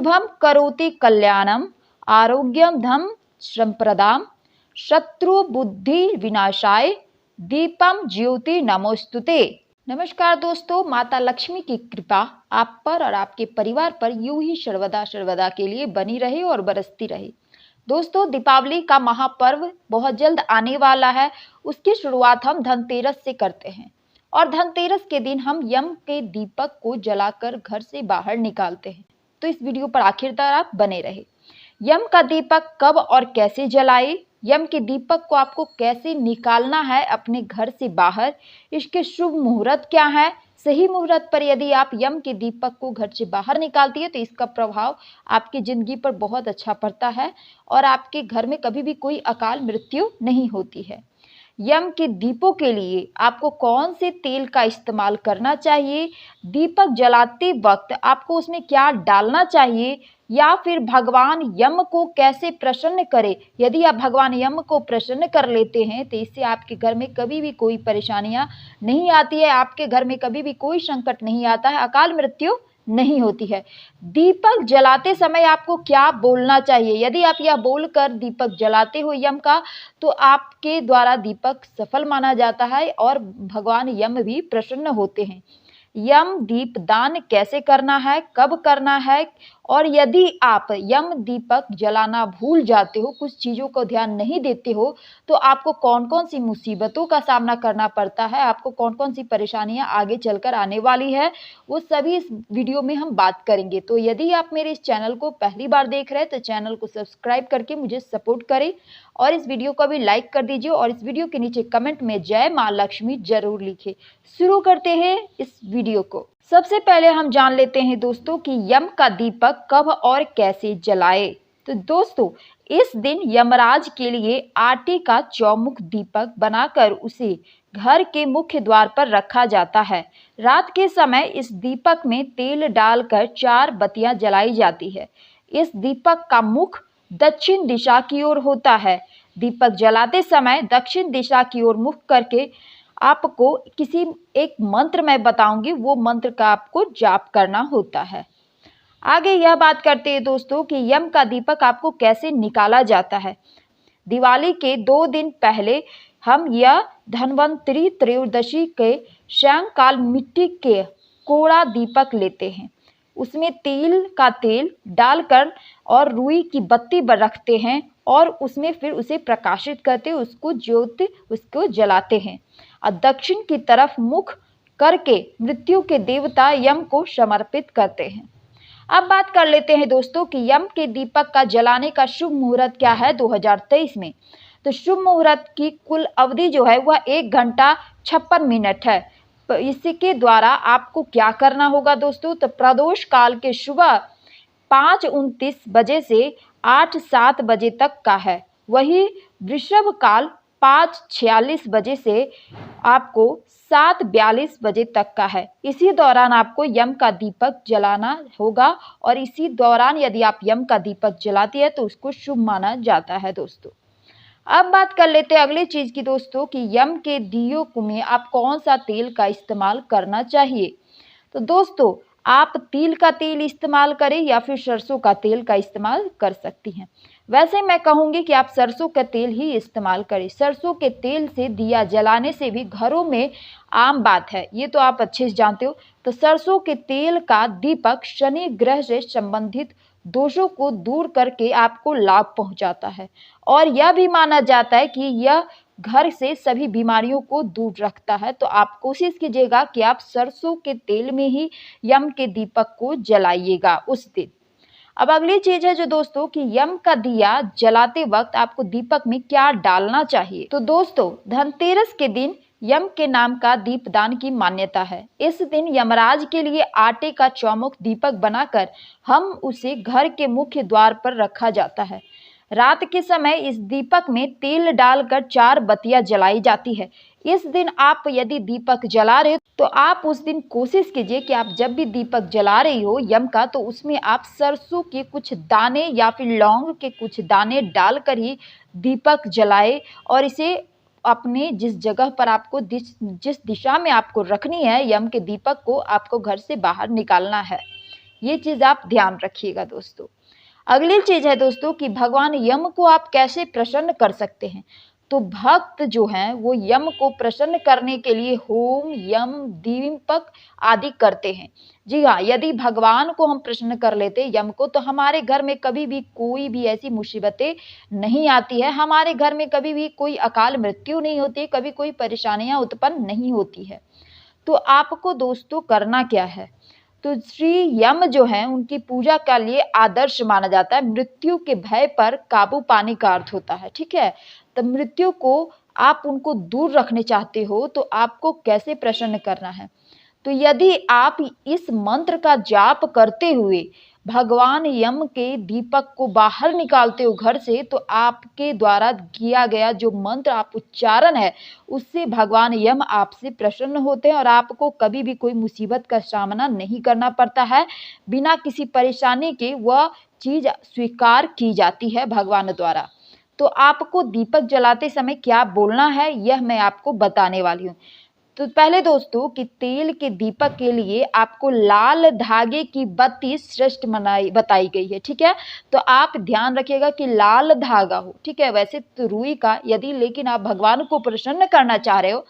शुभम करोति कल्याणम आरोग्यम धम संप्रदाम शत्रु बुद्धि विनाशाय दीपम ज्योति नमोस्तुते। नमस्कार दोस्तों, माता लक्ष्मी की कृपा आप पर और आपके परिवार पर यूं ही सर्वदा सर्वदा के लिए बनी रहे और बरसती रहे। दोस्तों, दीपावली का महापर्व बहुत जल्द आने वाला है। उसकी शुरुआत हम धनतेरस से करते हैं और धनतेरस के दिन हम यम के दीपक को जलाकर घर से बाहर निकालते हैं। तो इस वीडियो पर आखिर तक आप बने रहे। यम का दीपक कब और कैसे जलाए, यम के दीपक को आपको कैसे निकालना है अपने घर से बाहर, इसके शुभ मुहूर्त क्या है, सही मुहूर्त पर यदि आप यम के दीपक को घर से बाहर निकालती है तो इसका प्रभाव आपकी जिंदगी पर बहुत अच्छा पड़ता है और आपके घर में कभी भी कोई अकाल मृत्यु नहीं होती है। यम के दीपों के लिए आपको कौन से तेल का इस्तेमाल करना चाहिए, दीपक जलाते वक्त आपको उसमें क्या डालना चाहिए, या फिर भगवान यम को कैसे प्रसन्न करें। यदि आप भगवान यम को प्रसन्न कर लेते हैं तो इससे आपके घर में कभी भी कोई परेशानियां नहीं आती है, आपके घर में कभी भी कोई संकट नहीं आता है, अकाल मृत्यु नहीं होती है। दीपक जलाते समय आपको क्या बोलना चाहिए, यदि आप यह बोलकर दीपक जलाते हो यम का तो आपके द्वारा दीपक सफल माना जाता है और भगवान यम भी प्रसन्न होते हैं। यम दीप दान कैसे करना है, कब करना है, और यदि आप यम दीपक जलाना भूल जाते हो, कुछ चीज़ों को ध्यान नहीं देते हो तो आपको कौन कौन सी मुसीबतों का सामना करना पड़ता है, आपको कौन कौन सी परेशानियां आगे चलकर आने वाली है, वो सभी इस वीडियो में हम बात करेंगे। तो यदि आप मेरे इस चैनल को पहली बार देख रहे हैं तो चैनल को सब्सक्राइब करके मुझे सपोर्ट करें और इस वीडियो को भी लाइक कर दीजिए और इस वीडियो के नीचे कमेंट में जय माँ लक्ष्मी जरूर लिखें। शुरू करते हैं इस वीडियो को। सबसे पहले हम जान लेते हैं दोस्तों कि यम का दीपक कब और कैसे जलाए। तो दोस्तों, इस दिन यमराज के लिए आटे का चौमुख दीपक बनाकर उसे घर के मुख्य द्वार पर रखा जाता है। रात के समय इस दीपक में तेल डालकर 4 बत्तियां जलाई जाती है। इस दीपक का मुख दक्षिण दिशा की ओर होता है। दीपक जलाते समय दक्षिण दिशा की ओर मुख करके आपको किसी एक मंत्र मैं बताऊंगी, वो मंत्र का आपको जाप करना होता है। आगे यह बात करते हैं दोस्तों कि यम का दीपक आपको कैसे निकाला जाता है। दिवाली के 2 दिन पहले हम यह धन्वंतरी त्रयोदशी के सायंकाल मिट्टी के कोड़ा दीपक लेते हैं, उसमें तिल का तेल डालकर और रुई की बत्ती रखते हैं और उसमें फिर उसे प्रकाशित करते, उसको जलाते हैं और दक्षिण की तरफ मुख करके मृत्यु के देवता यम को समर्पित करते हैं। अब बात कर लेते हैं दोस्तों कि यम के दीपक का जलाने का शुभ मुहूर्त क्या है 2023 में। तो शुभ मुहूर्त की कुल अवधि जो है वह 1 घंटा 56 मिनट है। तो इसके द्वारा आपको क्या करना होगा दोस्तों, तो प्रदोष काल के सुबह 5:29 बजे से 8:07 बजे तक का है। वही वृषभ काल 5:46 बजे से आपको 7:42 बजे तक का है। इसी दौरान आपको यम का दीपक जलाना होगा और इसी दौरान यदि आप यम का दीपक जलाती है तो उसको शुभ माना जाता है दोस्तों। अब बात कर लेते हैं अगली चीज की दोस्तों कि यम के दियों में आप कौन सा तेल का इस्तेमाल करना चाहिए। तो दोस्तों, आप तिल का तेल इस्तेमाल करें या फिर सरसों का तेल का इस्तेमाल कर सकती हैं। वैसे मैं कहूँगी कि आप सरसों का तेल ही इस्तेमाल करें। सरसों के तेल से दिया जलाने से भी घरों में आम बात है, ये तो आप अच्छे से जानते हो। तो सरसों के तेल का दीपक शनि ग्रह से संबंधित दोषों को दूर करके आपको लाभ पहुंचाता है और यह भी माना जाता है कि यह घर से सभी बीमारियों को दूर रखता है। तो आप कोशिश कीजिएगा कि आप सरसों के तेल में ही यम के दीपक को जलाइएगा उस दिन। अब अगली चीज है जो दोस्तों कि यम का दिया जलाते वक्त आपको दीपक में क्या डालना चाहिए। तो दोस्तों, धनतेरस के दिन यम के नाम का दीपदान की मान्यता है। इस दिन यमराज के लिए आटे का चौमुख दीपक बनाकर हम उसे घर के मुख्य द्वार पर रखा जाता है। रात के समय इस दीपक में तेल डालकर 4 बत्तियां जलाई जाती है। इस दिन आप यदि दीपक जला रहे हो तो आप उस दिन कोशिश कीजिए कि आप जब भी दीपक जला रही हो यम का, तो उसमें आप सरसों के कुछ दाने या फिर लौंग के कुछ दाने डालकर ही दीपक जलाए और इसे अपने जिस जगह पर आपको जिस दिशा में आपको रखनी है यम के दीपक को, आपको घर से बाहर निकालना है। ये चीज आप ध्यान रखिएगा दोस्तों। अगली चीज है दोस्तों कि भगवान यम को आप कैसे प्रसन्न कर सकते हैं। तो भक्त जो हैं वो यम को प्रसन्न करने के लिए होम यम दीपक आदि करते हैं। जी हाँ, यदि भगवान को हम प्रसन्न कर लेते यम को, तो हमारे घर में कभी भी कोई भी ऐसी मुसीबतें नहीं आती है, हमारे घर में कभी भी कोई अकाल मृत्यु नहीं होती, कभी कोई परेशानियां उत्पन्न नहीं होती है। तो आपको दोस्तों करना क्या है, तो श्री यम जो है उनकी पूजा के लिए आदर्श माना जाता है। मृत्यु के भय पर काबू पाने का अर्थ होता है, ठीक है। तो मृत्यु को आप उनको दूर रखने चाहते हो तो आपको कैसे प्रसन्न करना है। तो यदि आप इस मंत्र का जाप करते हुए भगवान यम के दीपक को बाहर निकालते हो घर से, तो आपके द्वारा किया गया जो मंत्र आप उच्चारण है उससे भगवान यम आपसे प्रसन्न होते हैं और आपको कभी भी कोई मुसीबत का सामना नहीं करना पड़ता है। बिना किसी परेशानी के वह चीज स्वीकार की जाती है भगवान द्वारा। तो आपको दीपक जलाते समय क्या बोलना है यह मैं आपको बताने वाली हूँ। तो पहले दोस्तों कि तेल के दीपक के लिए आपको लाल धागे की बत्ती श्रेष्ठ बताई गई है, ठीक है। तो आप ध्यान रखिएगा कि लाल धागा हो, ठीक है। वैसे तो रुई का यदि, लेकिन आप भगवान को प्रसन्न करना चाह रहे हो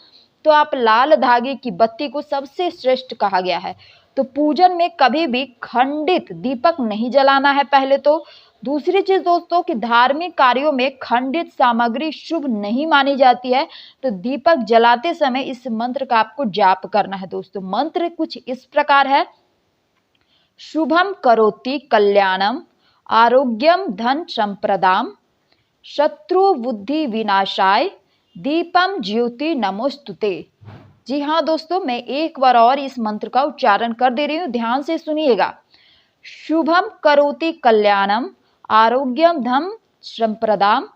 तो आप लाल धागे की बत्ती को सबसे श्रेष्ठ कहा गया है। तो पूजन में कभी भी खंडित दीपक नहीं जलाना है पहले तो। दूसरी चीज दोस्तों कि धार्मिक कार्यों में खंडित सामग्री शुभ नहीं मानी जाती है। तो दीपक जलाते समय इस मंत्र का आपको जाप करना है दोस्तों। मंत्र कुछ इस प्रकार है, शुभम करोति कल्याणम आरोग्यम धन संप्रदाम शत्रु बुद्धि विनाशाय दीपम ज्योति नमोस्तुते। जी हाँ दोस्तों, मैं एक बार और इस मंत्र का उच्चारण कर दे रही हूँ, ध्यान से सुनिएगा। शुभम करोति कल्याणम आरोग्यम धम संप्रदाम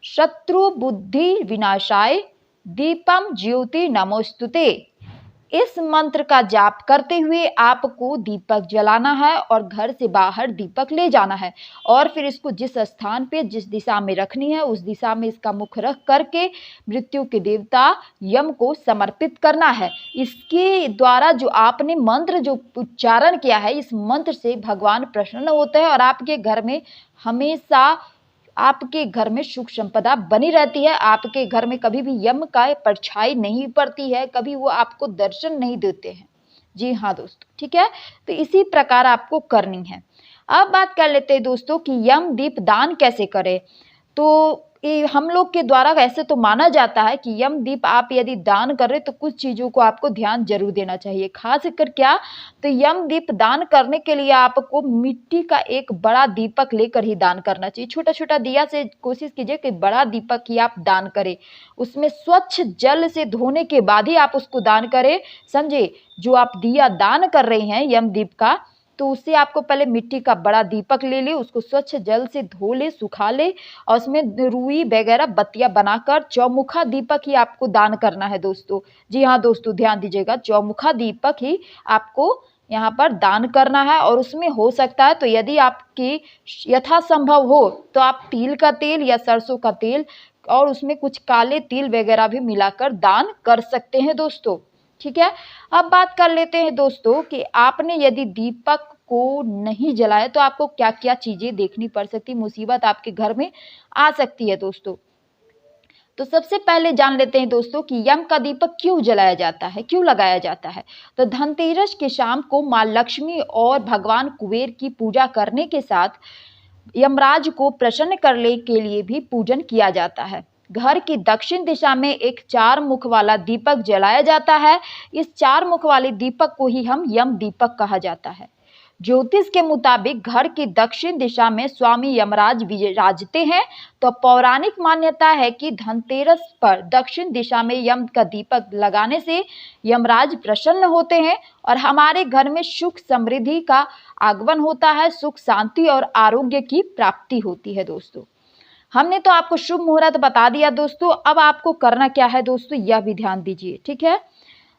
शत्रु बुद्धि विनाशाय दीपम ज्योति नमोस्तुते। इस मंत्र का जाप करते हुए आपको दीपक जलाना है और घर से बाहर दीपक ले जाना है और फिर इसको जिस स्थान पे जिस दिशा में रखनी है उस दिशा में इसका मुख रख करके मृत्यु के देवता यम को समर्पित करना है। इसके द्वारा जो आपने मंत्र जो उच्चारण किया है, इस मंत्र से भगवान प्रसन्न होते हैं और आपके घर में हमेशा आपके घर में सुख संपदा बनी रहती है। आपके घर में कभी भी यम का परछाई नहीं पड़ती है, कभी वो आपको दर्शन नहीं देते हैं। जी हाँ दोस्तों, ठीक है। तो इसी प्रकार आपको करनी है। अब बात कर लेते हैं दोस्तों कि यम दीप दान कैसे करें। तो हम लोग के द्वारा ऐसे तो माना जाता है कि यम दीप आप यदि दान कर रहे तो कुछ चीज़ों को आपको ध्यान जरूर देना चाहिए। खास कर क्या, तो यम दीप दान करने के लिए आपको मिट्टी का एक बड़ा दीपक लेकर ही दान करना चाहिए। छोटा छोटा दिया से कोशिश कीजिए कि बड़ा दीपक ही आप दान करें। उसमें स्वच्छ जल से धोने के बाद ही आप उसको दान करें, समझे। जो आप दिया दान कर रहे हैं यम दीप का, तो उससे आपको पहले मिट्टी का बड़ा दीपक ले ले, उसको स्वच्छ जल से धो ले, सुखा ले और उसमें रुई वगैरह बत्तियां बनाकर चौमुखा दीपक ही आपको दान करना है दोस्तों। जी हाँ दोस्तों, ध्यान दीजिएगा, चौमुखा दीपक ही आपको यहाँ पर दान करना है। और उसमें हो सकता है तो यदि आपकी यथासंभव हो तो आप तिल का तेल या सरसों का तेल और उसमें कुछ काले तिल वगैरह भी मिलाकर दान कर सकते हैं दोस्तों, ठीक है। अब बात कर लेते हैं दोस्तों कि आपने यदि दीपक को नहीं जलाया तो आपको क्या क्या चीजें देखनी पड़ सकती, मुसीबत आपके घर में आ सकती है दोस्तों। तो सबसे पहले जान लेते हैं दोस्तों कि यम का दीपक क्यों जलाया जाता है, क्यों लगाया जाता है। तो धनतेरस के शाम को माँ लक्ष्मी और भगवान कुबेर की पूजा करने के साथ यमराज को प्रसन्न करने के लिए भी पूजन किया जाता है। घर की दक्षिण दिशा में एक 4 मुख वाला दीपक जलाया जाता है। इस 4 मुख वाले दीपक को ही हम यम दीपक कहा जाता है। ज्योतिष के मुताबिक घर की दक्षिण दिशा में स्वामी यमराज विराजते हैं। तो पौराणिक मान्यता है कि धनतेरस पर दक्षिण दिशा में यम का दीपक लगाने से यमराज प्रसन्न होते हैं और हमारे घर में सुख समृद्धि का आगमन होता है, सुख शांति और आरोग्य की प्राप्ति होती है दोस्तों। हमने तो आपको शुभ मुहूर्त बता दिया दोस्तों, अब आपको करना क्या है दोस्तों यह भी ध्यान दीजिए, ठीक है।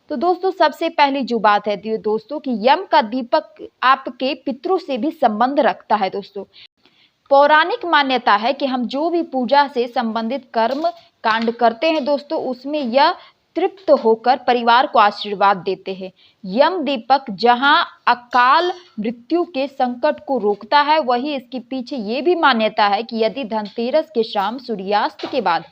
तो दोस्तों सबसे पहली जो बात है दोस्तों कि यम का दीपक आपके पितरों से भी संबंध रखता है दोस्तों। पौराणिक मान्यता है कि हम जो भी पूजा से संबंधित कर्म कांड करते हैं दोस्तों, उसमें यह तृप्त होकर परिवार को आशीर्वाद देते हैं। यम दीपक जहां अकाल मृत्यु के संकट को रोकता है, वहीं इसके पीछे ये भी मान्यता है कि यदि धनतेरस के शाम सूर्यास्त के बाद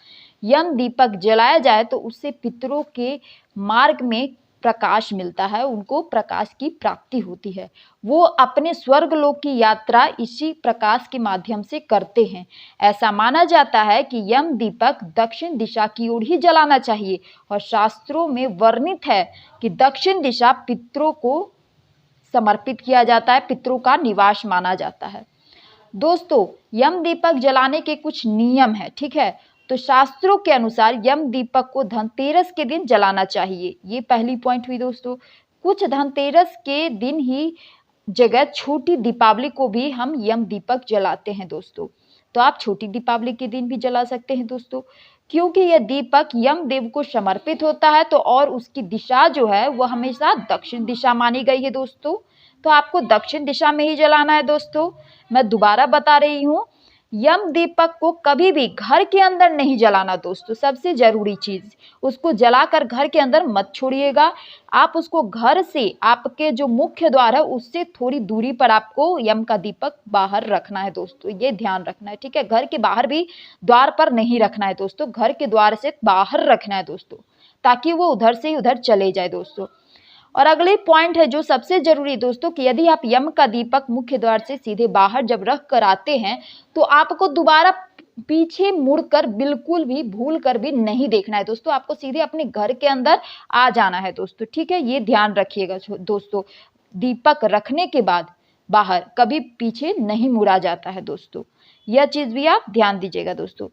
यम दीपक जलाया जाए तो उससे पितरों के मार्ग में प्रकाश मिलता है, उनको प्रकाश की प्राप्ति होती है। वो अपने स्वर्गलोक की यात्रा इसी प्रकाश के माध्यम से करते हैं। ऐसा माना जाता है कि यम दीपक दक्षिण दिशा की ओर ही जलाना चाहिए और शास्त्रों में वर्णित है कि दक्षिण दिशा पितरों को समर्पित किया जाता है, पितरों का निवास माना जाता है। दोस्तों, यम दीपक जलाने के कुछ नियम है, ठीक है। तो शास्त्रों के अनुसार यम दीपक को धनतेरस के दिन जलाना चाहिए, ये पहली पॉइंट हुई दोस्तों। कुछ धनतेरस के दिन ही जगह छोटी दीपावली को भी हम यम दीपक जलाते हैं दोस्तों। तो आप छोटी दीपावली के दिन भी जला सकते हैं दोस्तों, क्योंकि यह दीपक यम देव को समर्पित होता है। तो और उसकी दिशा जो है वह हमेशा दक्षिण दिशा मानी गई है दोस्तों। तो आपको दक्षिण दिशा में ही जलाना है दोस्तों। मैं दोबारा बता रही हूँ, यम दीपक को कभी भी घर के अंदर नहीं जलाना दोस्तों। सबसे जरूरी चीज, उसको जलाकर घर के अंदर मत छोड़िएगा। आप उसको घर से, आपके जो मुख्य द्वार है उससे थोड़ी दूरी पर आपको यम का दीपक बाहर रखना है दोस्तों, ये ध्यान रखना है, ठीक है। घर के बाहर भी द्वार पर नहीं रखना है दोस्तों, घर के द्वार से बाहर रखना है दोस्तों, ताकि वो उधर से उधर चले जाए दोस्तों। और अगले पॉइंट है जो सबसे जरूरी दोस्तों, कि यदि आप यम का दीपक मुख्य द्वार से सीधे बाहर जब रख कर आते हैं तो आपको दोबारा पीछे मुड़कर बिल्कुल भी भूल कर भी नहीं देखना है दोस्तों। आपको सीधे अपने घर के अंदर आ जाना है दोस्तों, ठीक है। ये ध्यान रखिएगा दोस्तों, दीपक रखने के बाद बाहर कभी पीछे नहीं मुड़ा जाता है दोस्तों, यह चीज भी आप ध्यान दीजिएगा दोस्तों।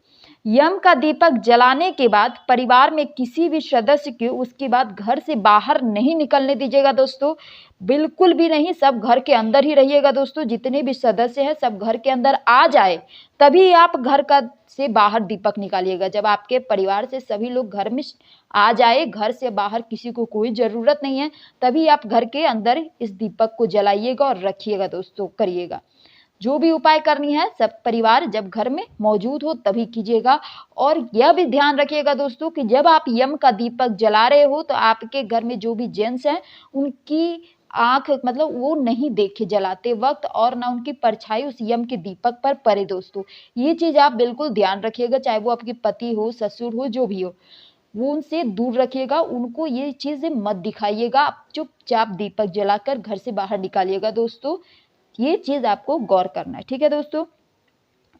यम का दीपक जलाने के बाद परिवार में किसी भी सदस्य को उसके बाद घर से बाहर नहीं निकलने दीजिएगा दोस्तों, बिल्कुल भी नहीं। सब घर के अंदर ही रहिएगा दोस्तों। जितने भी सदस्य हैं सब घर के अंदर आ जाए तभी आप घर का से बाहर दीपक निकालिएगा। जब आपके परिवार से सभी लोग घर में आ जाए, घर से बाहर किसी को कोई जरूरत नहीं है, तभी आप घर के अंदर इस दीपक को जलाइएगा और रखिएगा दोस्तों, करिएगा। जो भी उपाय करनी है सब परिवार जब घर में मौजूद हो तभी कीजिएगा। और यह भी ध्यान रखिएगा दोस्तों कि जब आप यम का दीपक जला रहे हो तो आपके घर में जो भी जेंट्स हैं उनकी आंख मतलब वो नहीं देखे जलाते वक्त, और ना उनकी परछाई उस यम के दीपक पर पड़े दोस्तों। ये चीज आप बिल्कुल ध्यान रखिएगा, चाहे वो आपके पति हो, ससुर हो, जो भी हो, वो उनसे दूर रखिएगा, उनको ये चीजें मत दिखाइएगा। आप चुपचाप दीपक जलाकर घर से बाहर निकालिएगा दोस्तों, ये चीज आपको गौर करना है, ठीक है दोस्तों।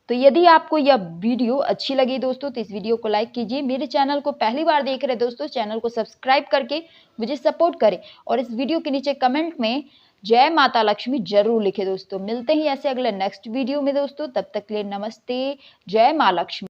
तो यदि आपको यह वीडियो अच्छी लगी दोस्तों तो इस वीडियो को लाइक कीजिए। मेरे चैनल को पहली बार देख रहे दोस्तों, चैनल को सब्सक्राइब करके मुझे सपोर्ट करें, और इस वीडियो के नीचे कमेंट में जय माता लक्ष्मी जरूर लिखे दोस्तों। मिलते हैं ऐसे अगले नेक्स्ट वीडियो में दोस्तों, तब तक के लिए नमस्ते, जय माँ लक्ष्मी।